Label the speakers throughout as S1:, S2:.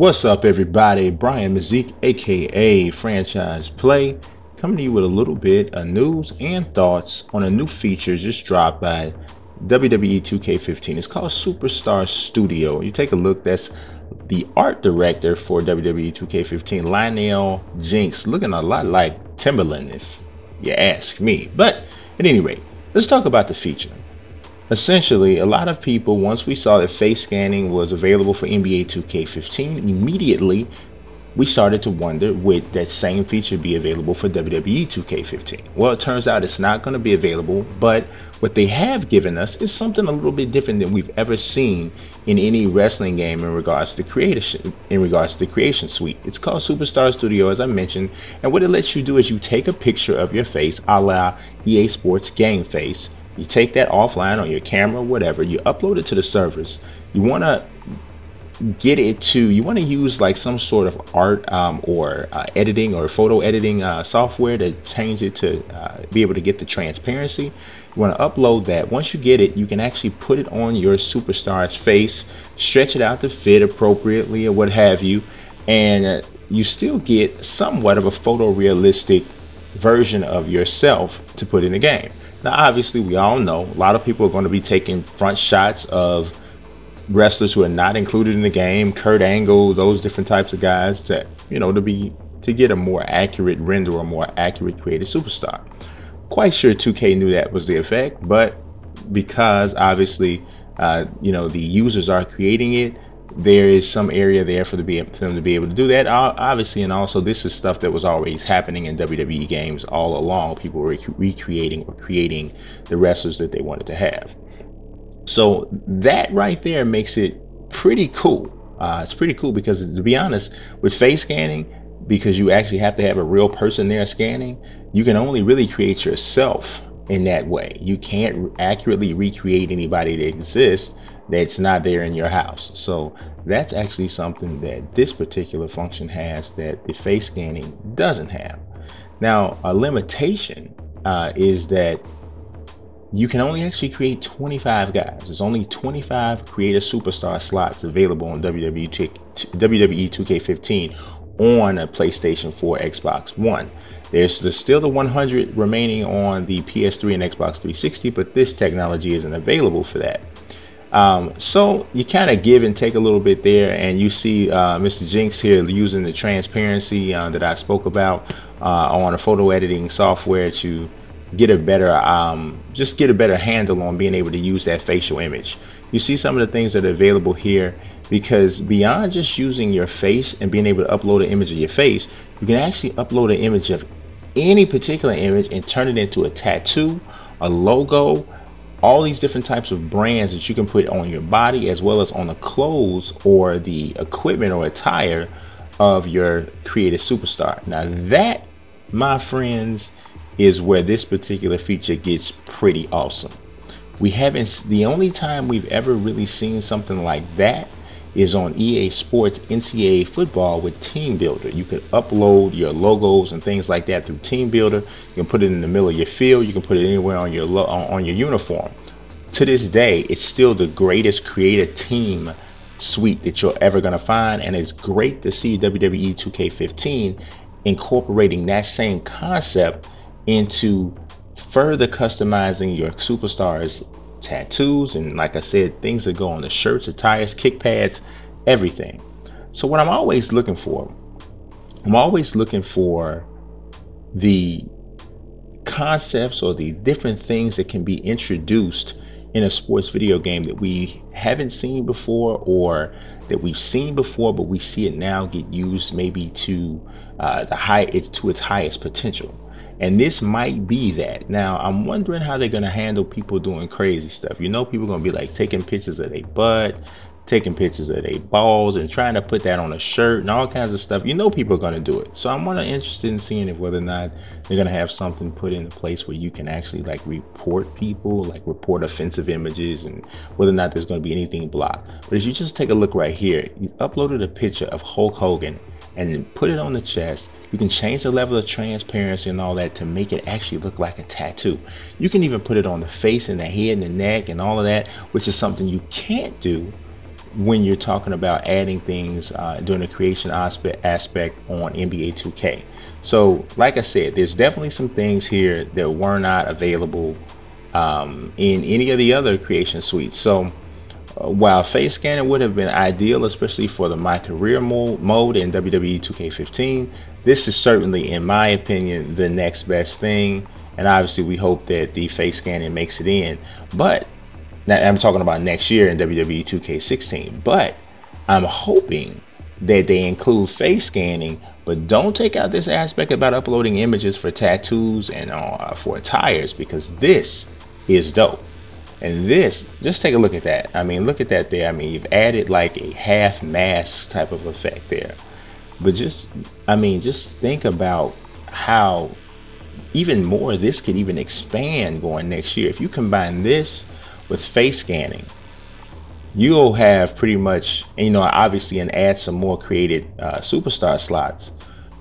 S1: What's up, everybody? Brian Mazik, aka Franchise Play, coming to you with a little bit of news and thoughts on a new feature just dropped by WWE 2K15. It's called Superstar Studio. You take a look, that's the art director for WWE 2K15, Lionel Jinx, looking a lot like Timberland if you ask me. But at any rate, let's talk about the feature. Essentially, a lot of people, once we saw that face scanning was available for NBA 2K15, immediately we started to wonder, would that same feature be available for WWE 2K15? Well, it turns out it's not going to be available, but what they have given us is something a little bit different than we've ever seen in any wrestling game in regards to the creation suite. It's called Superstar Studio, as I mentioned, and what it lets you do is you take a picture of your face, a la EA Sports game face. You take that offline on your camera, whatever, you upload it to the servers. You want to use like some sort of art or editing or photo editing software to change it to be able to get the transparency. You want to upload that. Once you get it, you can actually put it on your superstar's face, stretch it out to fit appropriately or what have you, and you still get somewhat of a photorealistic version of yourself to put in the game. Now, obviously, we all know a lot of people are going to be taking front shots of wrestlers who are not included in the game, Kurt Angle, those different types of guys, to get a more accurate render or more accurate created superstar. Quite sure 2K knew that was the effect, but because obviously the users are creating it, there is some area there for them to be able to do that, obviously. And also, this is stuff that was always happening in WWE games all along. People were recreating or creating the wrestlers that they wanted to have. So that right there makes it pretty cool. It's pretty cool because, to be honest, with face scanning, because you actually have to have a real person there scanning, you can only really create yourself in that way. You can't accurately recreate anybody that exists that's not there in your house. So that's actually something that this particular function has that the face scanning doesn't have. Now, a limitation is that you can only actually create 25 guys. There's only 25 create a superstar slots available on WWE 2K15 on a PlayStation 4, Xbox One. There's still the 100 remaining on the PS3 and Xbox 360, but this technology isn't available for that. So you kind of give and take a little bit there, and you see Mr. Jinx here using the transparency that I spoke about on a photo editing software to get a better handle on being able to use that facial image. You see some of the things that are available here, because beyond just using your face and being able to upload an image of your face, you can actually upload an image of any particular image and turn it into a tattoo, a logo, all these different types of brands that you can put on your body, as well as on the clothes or the equipment or attire of your creative superstar. Now that, my friends, is where this particular feature gets pretty awesome. The only time we've ever really seen something like that is on EA Sports NCAA football with Team Builder. You could upload your logos and things like that through Team Builder. You can put it in the middle of your field. You can put it anywhere on your uniform. To this day, it's still the greatest creative team suite that you're ever going to find, and it's great to see WWE 2K15 incorporating that same concept into further customizing your superstars' tattoos, and like I said, things that go on the shirts, attires, kick pads, everything. So what I'm always looking for the concepts or the different things that can be introduced in a sports video game that we haven't seen before, or that we've seen before but we see it now get used maybe to its highest potential. And this might be that. Now, I'm wondering how they're going to handle people doing crazy stuff. People are going to be like taking pictures of their butt, taking pictures of their balls, and trying to put that on a shirt and all kinds of stuff. People are going to do it. So I'm interested in seeing if whether or not they're going to have something put into place where you can actually like report people, like report offensive images, and whether or not there's going to be anything blocked. But if you just take a look right here, you uploaded a picture of Hulk Hogan and then put it on the chest. You can change the level of transparency and all that to make it actually look like a tattoo. You can even put it on the face and the head and the neck and all of that, which is something you can't do when you're talking about adding things during the creation aspect on NBA 2K. So like I said, there's definitely some things here that were not available in any of the other creation suites. So while face scanning would have been ideal, especially for the my career mode in WWE 2K15, this is certainly, in my opinion, the next best thing. And obviously, we hope that the face scanning makes it in. But now, I'm talking about next year in WWE 2K16. But I'm hoping that they include face scanning, but don't take out this aspect about uploading images for tattoos and for attires, because this is dope. And this, just take a look at that. I mean, look at that there. I mean, you've added like a half mask type of effect there. But just, I mean, just think about how even more this could even expand going next year. If you combine this with face scanning, you'll have pretty much, you know, obviously, and add some more created superstar slots.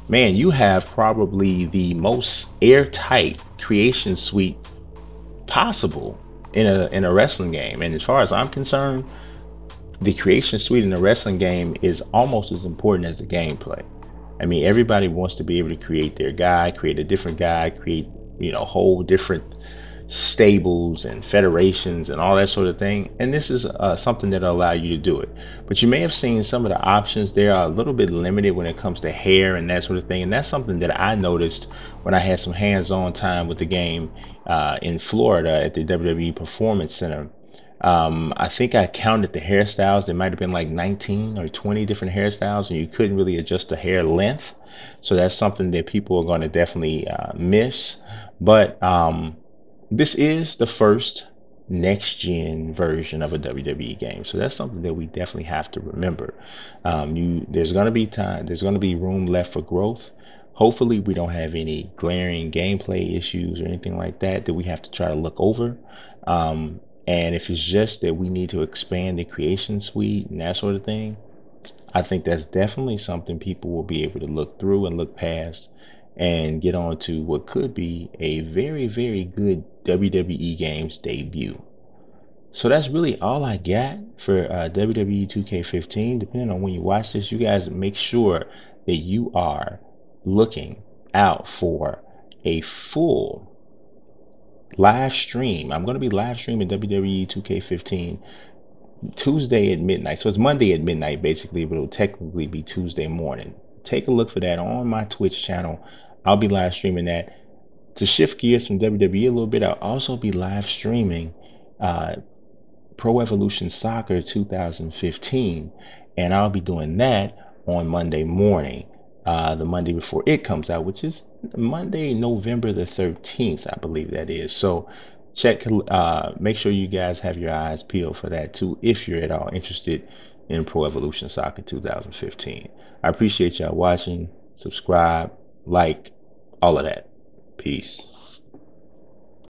S1: Man, you have probably the most airtight creation suite possible in a wrestling game. And as far as I'm concerned, the creation suite in a wrestling game is almost as important as the gameplay. I mean, everybody wants to be able to create their guy, create a different guy, create, you know, whole different stables and federations and all that sort of thing. And this is something that'll allow you to do it. But you may have seen some of the options there are a little bit limited when it comes to hair and that sort of thing. And that's something that I noticed when I had some hands-on time with the game in Florida at the WWE Performance Center. I think I counted the hairstyles. There might have been like 19 or 20 different hairstyles, and you couldn't really adjust the hair length. So that's something that people are going to definitely miss. But this is the first next gen version of a WWE game, so that's something that we definitely have to remember. There's going to be time, there's going to be room left for growth. Hopefully we don't have any glaring gameplay issues or anything like that that we have to try to look over. And if it's just that we need to expand the creation suite and that sort of thing, I think that's definitely something people will be able to look through and look past and get on to what could be a very, very good WWE games debut. So that's really all I got for WWE 2K15. Depending on when you watch this, you guys make sure that you are looking out for a full live stream. I'm going to be live streaming WWE 2K15 Tuesday at midnight. So it's Monday at midnight basically, but it'll technically be Tuesday morning. Take a look for that on my Twitch channel. I'll be live streaming that. To shift gears from WWE a little bit, I'll also be live streaming Pro Evolution Soccer 2015, and I'll be doing that on Monday morning, the Monday before it comes out, which is Monday, November the 13th, I believe that is. So check, make sure you guys have your eyes peeled for that too, if you're at all interested in Pro Evolution Soccer 2015. I appreciate y'all watching. Subscribe, like, all of that. Peace.